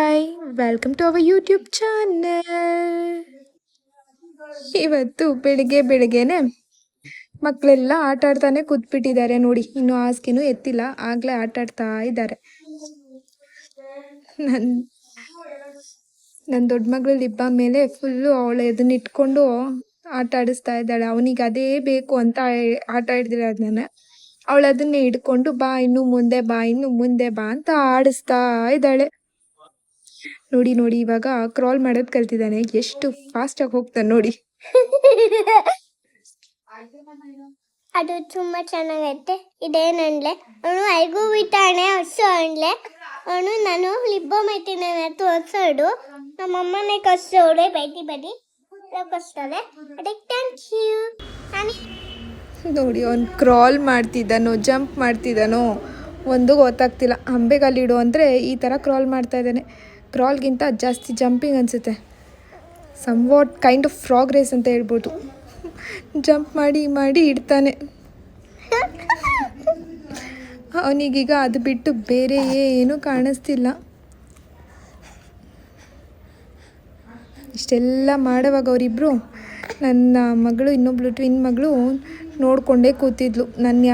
Hi, welcome to our YouTube channel. ಇವತ್ತು ಬೆಳಿಗ್ಗೆ ಬೆಳಿಗ್ಗೆನೆ ಮಕ್ಕಳೆಲ್ಲ ಆಟ ಆಡ್ತಾನೆ ಕೂತ್ಬಿಟ್ಟಿದ್ದಾರೆ ನೋಡಿ. ಇನ್ನು ಹಾಸಿಗೆನೂ ಎತ್ತಿಲ್ಲ, ಆಗ್ಲೇ ಆಟ ಆಡ್ತಾ ಇದ್ದಾರೆ. ನನ್ ನನ್ನ ದೊಡ್ಡ ಮಗಳು ಲಿಬ್ಬ ಮೇಲೆ ಫುಲ್ಲು ಅವಳು ಅದನ್ನ ಇಟ್ಕೊಂಡು ಆಟ ಆಡಿಸ್ತಾ ಇದ್ದಾಳೆ. ಅವನಿಗೆ ಅದೇ ಬೇಕು ಅಂತ ಆಟ ಹಿಡ್ದಿರೋದು ನಾನು. ಅವಳು ಅದನ್ನೇ ಹಿಡ್ಕೊಂಡು ಬಾ ಇನ್ನು ಮುಂದೆ ಬಾ ಇನ್ನು ಮುಂದೆ ಬಾ ಅಂತ ಆಡಿಸ್ತಾ ಇದ್ದಾಳೆ. ನೋಡಿ ನೋಡಿ, ಇವಾಗ ಕ್ರಾಲ್ ಮಾಡೋದು ಕಲ್ತಿದ್ದಾನೆ. ಎಷ್ಟು ಫಾಸ್ಟಾಗಿ ಹೋಗ್ತಾನೆ ನೋಡಿ. ಅದು ತುಂಬಾ ಚೆನ್ನಾಗೈತೆ. ಇದೇನಂದ್ರೆ ಅವನು ಐಗೂ ಬಿಟ್ಟಾನೆ ಹಸು ಅನ್ಲೆ ಅವನು ನಾನು ಲಿಬ್ಬ ಮೈತಿನ ತೋರ್ಸೋಡು ನಮ್ಮಮ್ಮನೆ ಕಸೋಡೆ ಬೈತಿ ಬದಿ ಕಸ್ತಾರೆ. ಅದಕ್ಕೆ ಥ್ಯಾಂಕ್ ಯು. ನೋಡಿ, ಅವ್ನು ಕ್ರಾಲ್ ಮಾಡ್ತಿದ್ದಾನೋ ಜಂಪ್ ಮಾಡ್ತಿದ್ದಾನೋ ಒಂದು ಗೊತ್ತಾಗ್ತಿಲ್ಲ. ಅಂಬೆಗಾಲಿಡು ಅಂದರೆ ಈ ಥರ ಕ್ರಾಲ್ ಮಾಡ್ತಾ ಇದ್ದಾನೆ. ಕ್ರಾಲ್ಗಿಂತ ಜಾಸ್ತಿ ಜಂಪಿಂಗ್ ಅನಿಸುತ್ತೆ. Somewhat kind of frog race ಅಂತ ಹೇಳ್ಬೋದು. ಜಂಪ್ ಮಾಡಿ ಮಾಡಿ ಇಡ್ತಾನೆ. ಅವನಿಗೀಗ ಅದು ಬಿಟ್ಟು ಬೇರೆ ಏನೂ ಕಾಣಿಸ್ತಿಲ್ಲ. ಇಷ್ಟೆಲ್ಲ ಮಾಡುವಾಗ ಅವರಿಬ್ಬರು, ನನ್ನ ಮಗಳು ಇನ್ನೊಬ್ಳು ಟ್ವಿನ್ ಮಗಳು ನೋಡಿಕೊಂಡೇ ಕೂತಿದ್ಲು. ನಂಗೆ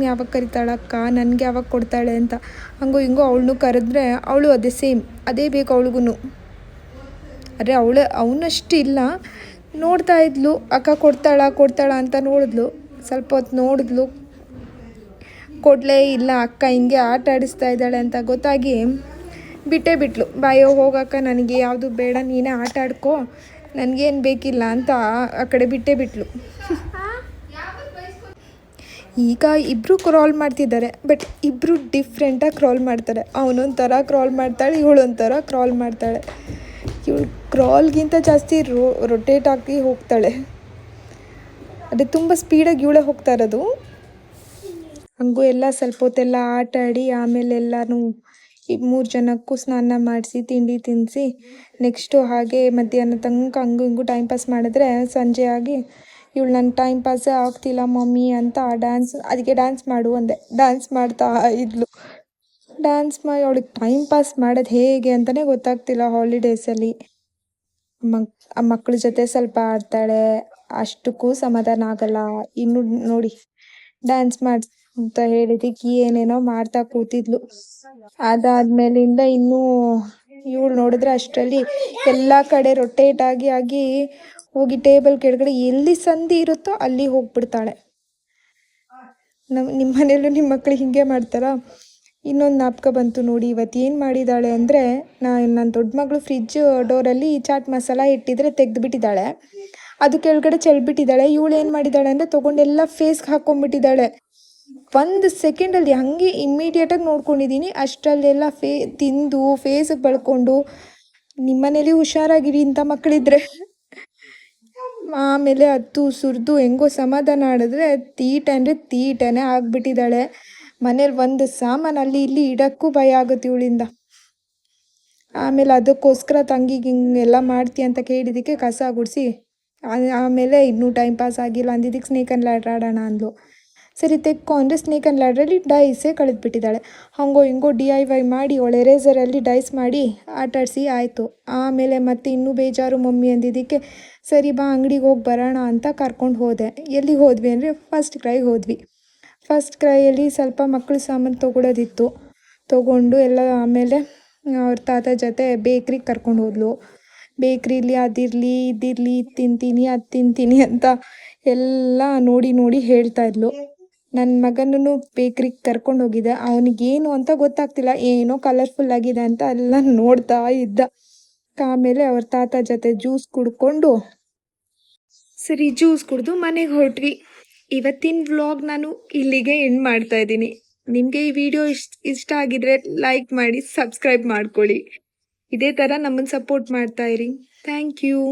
ಯಾವಾಗ ಕರಿತಾಳೆ ಅಕ್ಕ, ನನಗೆ ಯಾವಾಗ ಕೊಡ್ತಾಳೆ ಅಂತ. ಹಂಗೋ ಹಿಂಗೋ ಅವಳನ್ನೂ ಕರೆದ್ರೆ ಅವಳು ಅದೇ ಸೇಮ್, ಅದೇ ಬೇಕು ಅವಳಿಗೂ. ಅರೆ ಅವನಷ್ಟು ಇಲ್ಲ, ನೋಡ್ತಾ ಇದ್ಲು ಅಕ್ಕ ಕೊಡ್ತಾಳ ಅಂತ ನೋಡಿದ್ಲು. ಸ್ವಲ್ಪ ಹೊತ್ತು ನೋಡಿದ್ಲು, ಕೊಡಲೇ ಇಲ್ಲ. ಅಕ್ಕ ಹಿಂಗೆ ಆಟ ಆಡಿಸ್ತಾ ಇದ್ದಾಳೆ ಅಂತ ಗೊತ್ತಾಗಿ ಬಿಟ್ಟೇ ಬಿಟ್ಲು. ಬಾಯೋ ಹೋಗಕ್ಕ, ನನಗೆ ಯಾವುದು ಬೇಡ, ನೀನೇ ಆಟ ಆಡ್ಕೋ, ನನಗೇನು ಬೇಕಿಲ್ಲ ಅಂತ ಆ ಕಡೆ ಬಿಟ್ಟೇ ಬಿಟ್ಲು. ಈಗ ಇಬ್ಬರು ಕ್ರಾಲ್ ಮಾಡ್ತಿದ್ದಾರೆ, ಬಟ್ ಇಬ್ಬರು ಡಿಫ್ರೆಂಟಾಗಿ ಕ್ರಾಲ್ ಮಾಡ್ತಾರೆ. ಅವನೊಂಥರ ಕ್ರಾಲ್ ಮಾಡ್ತಾಳೆ, ಇವಳೊಂಥರ ಕ್ರಾಲ್ ಮಾಡ್ತಾಳೆ. ಇವಳು ಕ್ರಾಲ್ಗಿಂತ ಜಾಸ್ತಿ ರೊಟೇಟ್ ಆಗಿ ಹೋಗ್ತಾಳೆ. ಅದೇ ತುಂಬ ಸ್ಪೀಡಾಗಿ ಇವಳೇ ಹೋಗ್ತಾ ಇರೋದು. ಹಂಗೂ ಎಲ್ಲ ಸ್ವಲ್ಪ ಹೊತ್ತೆಲ್ಲ ಆಟ ಆಡಿ ಆಮೇಲೆ ಎಲ್ಲನೂ ಈ 3 ಜನಕ್ಕೂ ಸ್ನಾನ ಮಾಡಿಸಿ ತಿಂಡಿ ತಿನ್ನಿಸಿ ನೆಕ್ಸ್ಟು ಹಾಗೆ ಮಧ್ಯಾಹ್ನ ತನಕ ಹಂಗೂ ಹಿಂಗೂ ಟೈಮ್ ಪಾಸ್ ಮಾಡಿದ್ರೆ ಸಂಜೆ ಆಗಿ ಇವಳು ನನ್ನ ಟೈಮ್ ಪಾಸೇ ಆಗ್ತಿಲ್ಲ ಮಮ್ಮಿ ಅಂತ ಅದಕ್ಕೆ ಡ್ಯಾನ್ಸ್ ಮಾಡು ಅಂದೆ. ಡ್ಯಾನ್ಸ್ ಮಾಡ್ತಾ ಇದ್ಲು. ಡ್ಯಾನ್ಸ್ ಮಾಡಿ ಅವಳಿಗೆ ಟೈಮ್ ಪಾಸ್ ಮಾಡೋದು ಹೇಗೆ ಅಂತಲೇ ಗೊತ್ತಾಗ್ತಿಲ್ಲ. ಹಾಲಿಡೇಸಲ್ಲಿ ಮಕ್ಕಳ ಜೊತೆ ಸ್ವಲ್ಪ ಆಡ್ತಾಳೆ, ಅಷ್ಟಕ್ಕೂ ಸಮಾಧಾನ ಆಗಲ್ಲ. ಇನ್ನು ನೋಡಿ, ಡ್ಯಾನ್ಸ್ ಮಾಡಿ ಅಂತ ಹೇಳಿದಕ್ಕೆ ಏನೇನೋ ಮಾಡ್ತಾ ಕೂತಿದ್ಲು. ಅದಾದ್ಮೇಲಿಂದ ಇನ್ನೂ ಇವಳು ನೋಡಿದ್ರೆ ಅಷ್ಟರಲ್ಲಿ ಎಲ್ಲ ಕಡೆ ರೊಟೇಟ್ ಆಗಿ ಹೋಗಿ ಟೇಬಲ್ ಕೆಳಗಡೆ ಎಲ್ಲಿ ಸಂಧಿ ಇರುತ್ತೋ ಅಲ್ಲಿ ಹೋಗ್ಬಿಡ್ತಾಳೆ. ನಿಮ್ಮ ಮನೇಲೂ ನಿಮ್ಮ ಮಕ್ಳಿಗೆ ಹಿಂಗೆ ಮಾಡ್ತಾರಾ? ಇನ್ನೊಂದು ಜ್ಞಾಪಕ ಬಂತು ನೋಡಿ. ಇವತ್ತು ಏನು ಮಾಡಿದ್ದಾಳೆ ಅಂದರೆ, ನನ್ನ ದೊಡ್ಡ ಮಗಳು ಫ್ರಿಜ್ ಡೋರಲ್ಲಿ ಚಾಟ್ ಮಸಾಲ ಇಟ್ಟಿದ್ರೆ ತೆಗೆದುಬಿಟ್ಟಿದ್ದಾಳೆ. ಅದು ಕೆಳಗಡೆ ಚೆಲ್ಬಿಟ್ಟಿದ್ದಾಳೆ. ಇವಳು ಏನು ಮಾಡಿದ್ದಾಳೆ ಅಂದರೆ ತೊಗೊಂಡೆಲ್ಲ ಫೇಸ್ಗೆ ಹಾಕ್ಕೊಂಡ್ಬಿಟ್ಟಿದ್ದಾಳೆ. 1 ಸೆಕೆಂಡಲ್ಲಿ ಹಾಗೆ ಇಮ್ಮಿಡಿಯೇಟಾಗಿ ನೋಡ್ಕೊಂಡಿದ್ದೀನಿ. ಅಷ್ಟರಲ್ಲೆಲ್ಲ ತಿಂದು ಫೇಸಿಗೆ ಬಳ್ಕೊಂಡು. ನಿಮ್ಮ ಮನೇಲಿ ಹುಷಾರಾಗಿರಿ ಇಂಥ ಮಕ್ಕಳಿದ್ರೆ. ಆಮೇಲೆ ಅದು ಸುರಿದು ಹೆಂಗೋ ಸಮಾಧಾನ ಮಾಡಿದ್ರೆ ತೀಟನೇ ಆಗಿಬಿಟ್ಟಿದ್ದಾಳೆ. ಮನೇಲಿ ಒಂದು ಸಾಮಾನು ಅಲ್ಲಿ ಇಲ್ಲಿ ಇಡೋಕ್ಕೂ ಭಯ ಆಗುತ್ತೆ ಇವಳಿಂದ. ಆಮೇಲೆ ಅದಕ್ಕೋಸ್ಕರ ತಂಗಿಗೆ ಹಿಂಗೆಲ್ಲ ಮಾಡ್ತೀಯ ಅಂತ ಕೇಳಿದ್ದಕ್ಕೆ ಕಸ ಗುಡಿಸಿ ಆಮೇಲೆ ಇನ್ನೂ ಟೈಮ್ ಪಾಸ್ ಆಗಿಲ್ಲ ಅಂದಿದ್ದಕ್ಕೆ ಸ್ನೇಕ್ ಆ್ಯಂಡ್ ಲ್ಯಾಡರ್ ಆಡೋಣ ಅಂದ್ಲು. ಸರಿ ತೆಕ್ಕೋ ಅಂದರೆ ಸ್ನೇಕ್ ಆ್ಯಂಡ್ ಲ್ಯಾಡ್ರಲ್ಲಿ ಡೈಸೇ ಕಳೆದುಬಿಟ್ಟಿದ್ದಾಳೆ. ಹಂಗೋ ಹಿಂಗೋ DIY ಮಾಡಿ ಅವಳು ಎರೇಸರಲ್ಲಿ ಡೈಸ್ ಮಾಡಿ ಆಟಾಡಿಸಿ ಆಯಿತು. ಆಮೇಲೆ ಮತ್ತೆ ಇನ್ನೂ ಬೇಜಾರು ಮಮ್ಮಿ ಅಂದಿದ್ದಕ್ಕೆ ಸರಿ ಬಾ ಅಂಗಡಿಗೆ ಹೋಗಿ ಬರೋಣ ಅಂತ ಕರ್ಕೊಂಡು ಹೋದೆ. ಎಲ್ಲಿಗೆ ಹೋದ್ವಿ ಅಂದರೆ ಫಸ್ಟ್ ಕ್ರೈಗೆ ಹೋದ್ವಿ. ಫಸ್ಟ್ ಕ್ರೈಯಲ್ಲಿ ಸ್ವಲ್ಪ ಮಕ್ಕಳು ಸಾಮಾನು ತೊಗೊಳೋದಿತ್ತು. ತೊಗೊಂಡು ಎಲ್ಲ ಆಮೇಲೆ ಅವ್ರ ತಾತ ಜೊತೆ ಬೇಕ್ರಿಗೆ ಕರ್ಕೊಂಡು ಹೋದ್ಲು. ಬೇಕ್ರಿಲಿ ಅದಿರಲಿ ಇದಿರಲಿ ಇದು ತಿಂತೀನಿ ಅದು ತಿಂತೀನಿ ಅಂತ ಎಲ್ಲ ನೋಡಿ ಹೇಳ್ತಾಯಿದ್ಲು. ನನ್ನ ಮಗನೂ ಬೇಕ್ರಿಗೆ ಕರ್ಕೊಂಡು ಹೋಗಿದ್ದೆ. ಅವನಿಗೇನು ಅಂತ ಗೊತ್ತಾಗ್ತಿಲ್ಲ, ಏನೋ ಕಲರ್ಫುಲ್ ಆಗಿದೆ ಅಂತ ಎಲ್ಲ ನೋಡ್ತಾ ಇದ್ದ. ಆಮೇಲೆ ಅವ್ರ ತಾತ ಜೊತೆ ಜ್ಯೂಸ್ ಕುಡ್ಕೊಂಡು ಜ್ಯೂಸ್ ಕುಡಿದು ಮನೆಗೆ ಹೊರಟ್ವಿ. ಇವತ್ತಿನ ವ್ಲಾಗ್ ನಾನು ಇಲ್ಲಿಗೆ ಎಂಡ್ ಮಾಡ್ತಾ ಇದ್ದೀನಿ. ನಿಮಗೆ ಈ ವಿಡಿಯೋ ಇಷ್ಟ ಆಗಿದ್ರೆ ಲೈಕ್ ಮಾಡಿ, ಸಬ್ಸ್ಕ್ರೈಬ್ ಮಾಡ್ಕೊಳ್ಳಿ. ಇದೇ ಥರ ನಮ್ಮನ್ನು ಸಪೋರ್ಟ್ ಮಾಡ್ತಾ ಇರಿ. Thank you.